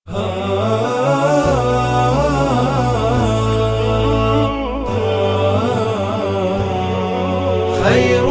خير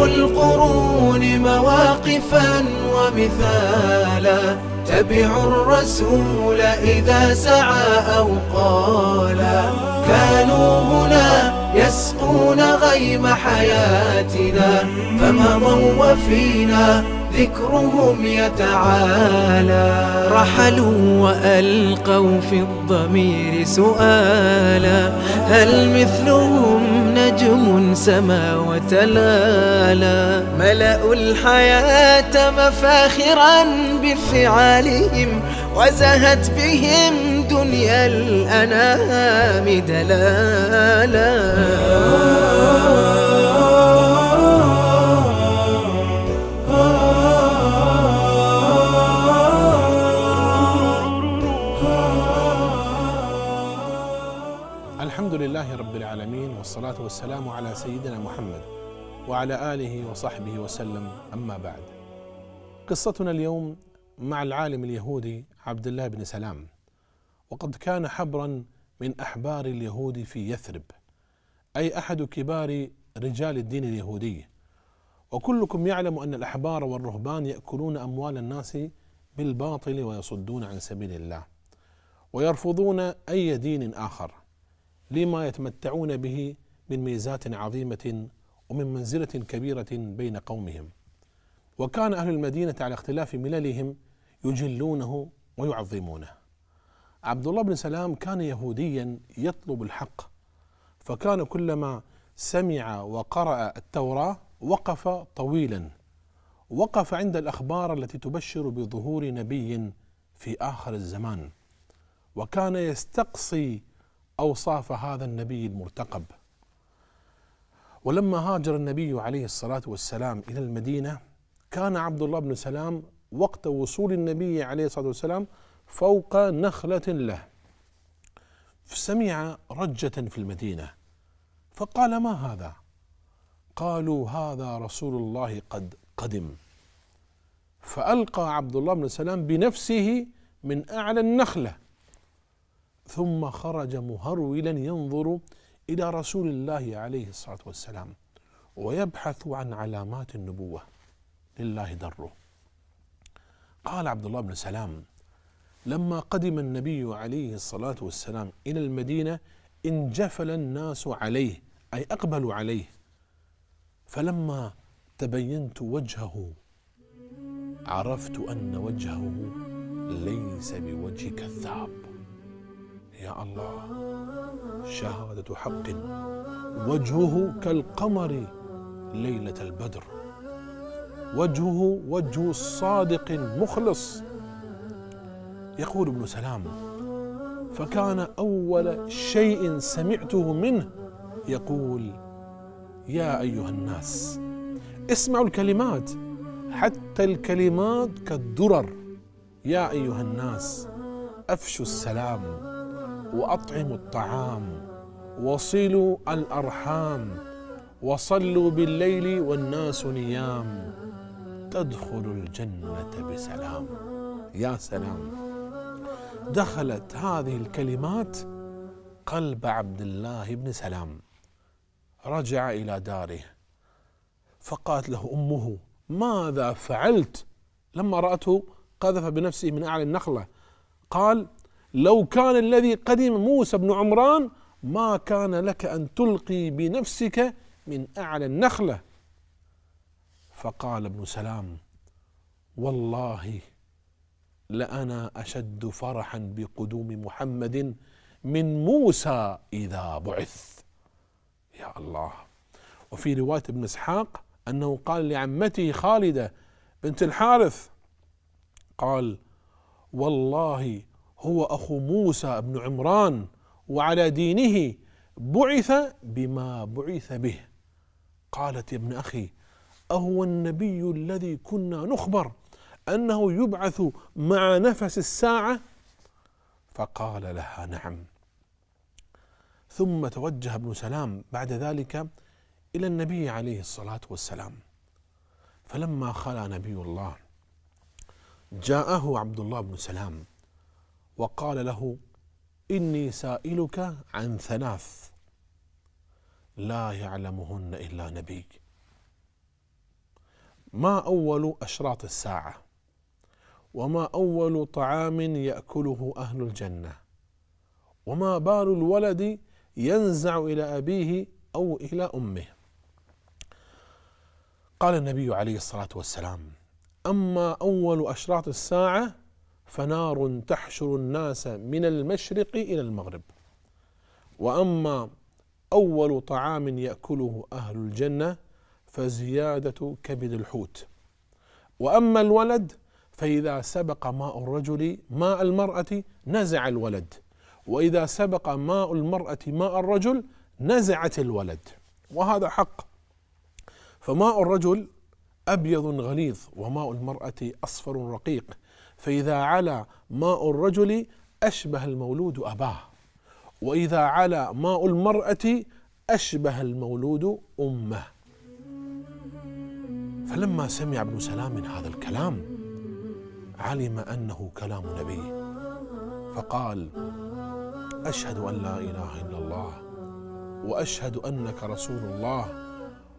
القرون مواقفا ومثالا، تبعوا الرسول إذا سعى أو قالا. كانوا هنا يسقون غيم حياتنا، فمضوا وفينا ذكرهم يتعالى. رحلوا وألقوا في الضمير سؤالا، هل مثلهم نجم سما وتلالا؟ ملأوا الحياة مفاخرا بفعالهم، وزهت بهم دنيا الأنام دلالا. الحمد لله رب العالمين، والصلاة والسلام على سيدنا محمد وعلى آله وصحبه وسلم، أما بعد. قصتنا اليوم مع العالم اليهودي عبد الله بن سلام، وقد كان حبرا من أحبار اليهود في يثرب، أي أحد كبار رجال الدين اليهودي. وكلكم يعلم أن الأحبار والرهبان يأكلون أموال الناس بالباطل ويصدون عن سبيل الله، ويرفضون أي دين آخر لما يتمتعون به من ميزات عظيمة ومن منزلة كبيرة بين قومهم. وكان أهل المدينة على اختلاف مللهم يجلونه ويعظمونه. عبد الله بن سلام كان يهوديا يطلب الحق، فكان كلما سمع وقرأ التوراة وقف طويلا، وقف عند الأخبار التي تبشر بظهور نبي في آخر الزمان، وكان يستقصي أوصاف هذا النبي المرتقب. ولما هاجر النبي عليه الصلاة والسلام إلى المدينة، كان عبد الله بن سلام وقت وصول النبي عليه الصلاة والسلام فوق نخلة له، فسمع رجة في المدينة، فقال: ما هذا؟ قالوا: هذا رسول الله قد قدم. فألقى عبد الله بن سلام بنفسه من أعلى النخلة، ثم خرج مهرولا ينظر إلى رسول الله عليه الصلاة والسلام ويبحث عن علامات النبوة، لله دره. قال عبد الله بن سلام: لما قدم النبي عليه الصلاة والسلام إلى المدينة انجفل الناس عليه، أي أقبلوا عليه، فلما تبينت وجهه عرفت أن وجهه ليس بوجه كذاب. يا الله، شهادة حق، وجهه كالقمر ليلة البدر، وجهه وجه الصادق المخلص. يقول ابن سلام: فكان أول شيء سمعته منه يقول: يا أيها الناس اسمعوا الكلمات، حتى الكلمات كالدرر. يا أيها الناس أفشوا السلام، وأطعموا الطعام، وصلوا الأرحام، وصلوا بالليل والناس نيام، تدخلوا الجنة بسلام. يا سلام، دخلت هذه الكلمات قلب عبد الله بن سلام. رجع إلى داره، فقالت له أمه: ماذا فعلت؟ لما رأته قذف بنفسه من أعلى النخلة. قال: لو كان الذي قدم موسى بن عمران ما كان لك أن تلقي بنفسك من أعلى النخلة. فقال ابن سلام: والله لأنا أشد فرحا بقدوم محمد من موسى إذا بعث. يا الله. وفي رواية ابن إسحاق أنه قال لعمته خالدة بنت الحارث، قال: والله هو أخو موسى بن عمران، وعلى دينه بعث بما بعث به. قالت: يا ابن أخي، أهو النبي الذي كنا نخبر أنه يبعث مع نفس الساعة؟ فقال لها: نعم. ثم توجه ابن سلام بعد ذلك إلى النبي عليه الصلاة والسلام، فلما خلا نبي الله جاءه عبد الله بن سلام وقال له: إني سائلك عن 3 لا يعلمهن إلا نبي. ما أول أشراط الساعة؟ وما أول طعام يأكله أهل الجنة؟ وما بال الولد ينزع إلى أبيه أو إلى أمه؟ قال النبي عليه الصلاة والسلام: أما أول أشراط الساعة فنار تحشر الناس من المشرق إلى المغرب. وأما أول طعام يأكله أهل الجنة فزيادة كبد الحوت. وأما الولد فإذا سبق ماء الرجل ماء المرأة نزع الولد، وإذا سبق ماء المرأة ماء الرجل نزعت الولد. وهذا حق، فماء الرجل أبيض غليظ وماء المرأة أصفر رقيق، فإذا علا ماء الرجل أشبه المولود أباه، وإذا علا ماء المرأة أشبه المولود أمه. فلما سمع ابن سلام من هذا الكلام علم أنه كلام نبي، فقال: أشهد أن لا إله إلا الله، وأشهد أنك رسول الله،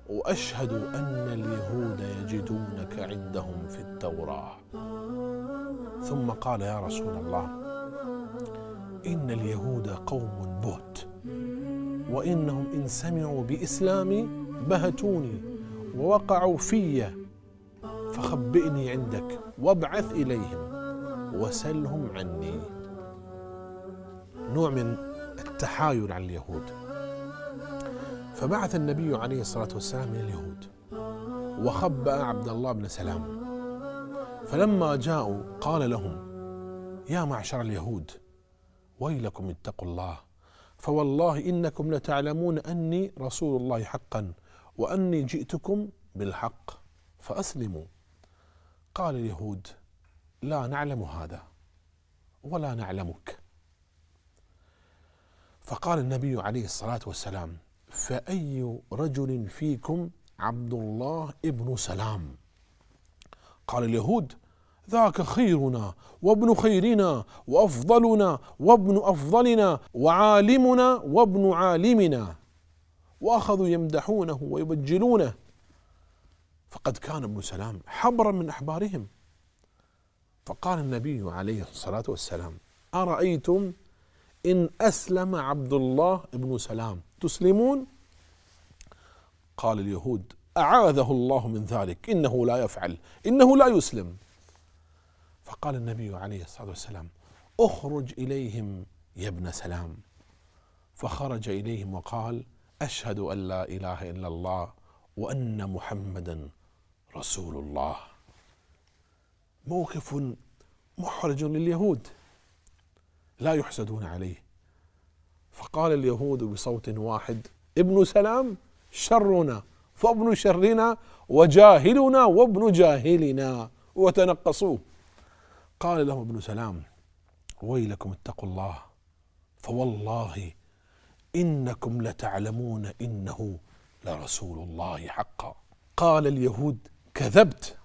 وأشهد أن اليهود يجدونك عندهم في التوراة. ثم قال: يا رسول الله، إن اليهود قوم بهت، وإنهم إن سمعوا بإسلامي بهتوني ووقعوا في، فخبئني عندك وابعث إليهم وسلهم عني. نوع من التحايل على اليهود. فبعث النبي عليه الصلاة والسلام إلى اليهود وخبأ عبد الله بن سلام، فلما جاءوا قال لهم: يا معشر اليهود، ويلكم اتقوا الله، فوالله إنكم لتعلمون أني رسول الله حقا، وأني جئتكم بالحق، فأسلموا. قال اليهود: لا نعلم هذا ولا نعلمك. فقال النبي عليه الصلاة والسلام: فأي رجل فيكم عبد الله ابن سلام؟ قال اليهود: ذاك خيرنا وابن خيرنا وأفضلنا وابن أفضلنا وعالمنا وابن عالمنا. وأخذوا يمدحونه ويبجلونه، فقد كان ابن سلام حبرا من أحبارهم. فقال النبي عليه الصلاة والسلام: أرأيتم إن أسلم عبد الله ابن سلام تسلمون؟ قال اليهود: أعاذه الله من ذلك، إنه لا يفعل، إنه لا يسلم. فقال النبي عليه الصلاة والسلام: أخرج إليهم يا ابن سلام. فخرج إليهم وقال: أشهد أن لا إله إلا الله وأن محمدا رسول الله. موقف محرج لليهود لا يحسدون عليه. فقال اليهود بصوت واحد: ابن سلام شرنا فابن شرنا وجاهلنا وابن جاهلنا، وتنقصوه. قال لهم ابن سلام: ويلكم اتقوا الله، فوالله إنكم لتعلمون إنه لرسول الله حقا. قال اليهود: كذبت.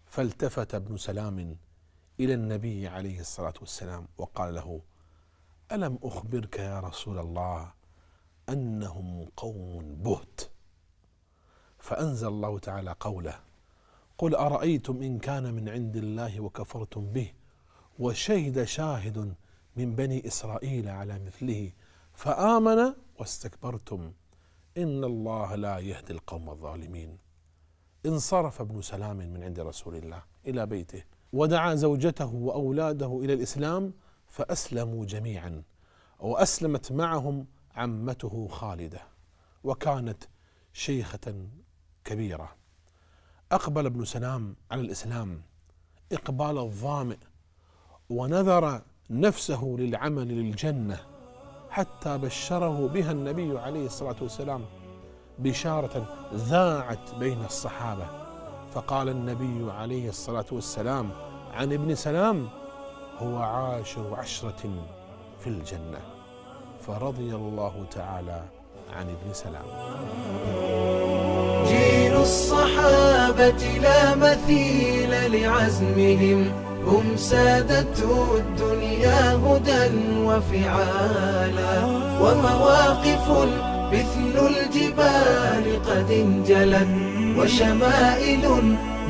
فالتفت ابن سلام إلى النبي عليه الصلاة والسلام وقال له: ألم أخبرك يا رسول الله أنهم قوم بهت؟ فأنزل الله تعالى قوله: قل أرأيتم إن كان من عند الله وكفرتم به وشهد شاهد من بني إسرائيل على مثله فآمن واستكبرتم إن الله لا يهدي القوم الظالمين. انصرف ابن سلام من عند رسول الله إلى بيته ودعا زوجته وأولاده إلى الإسلام فأسلموا جميعا، وأسلمت معهم عمته خالدة، وكانت شيخة كبيرة. أقبل ابن سلام على الإسلام إقبال الظامئ، ونذر نفسه للعمل للجنة، حتى بشره بها النبي عليه الصلاة والسلام بشارة ذاعت بين الصحابة. فقال النبي عليه الصلاة والسلام عن ابن سلام: هو عاشر 10 في الجنة. فرضي الله تعالى عن ابن سلام. جيل الصحابة لا مثيل لعزمهم هم سادة الدنيا هدى وفعالا، ومواقف مثل الجبال قد انجلت، وشمائل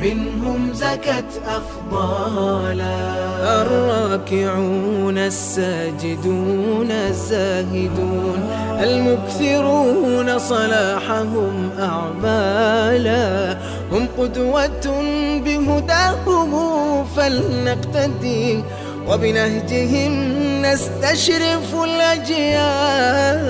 منهم زكت أفضالا. الراكعون الساجدون الزاهدون المكثرون صلاحهم أعمالا، هم قدوة بهداهم فلنقتدي، وبنهجهم نستشرف الأجيال.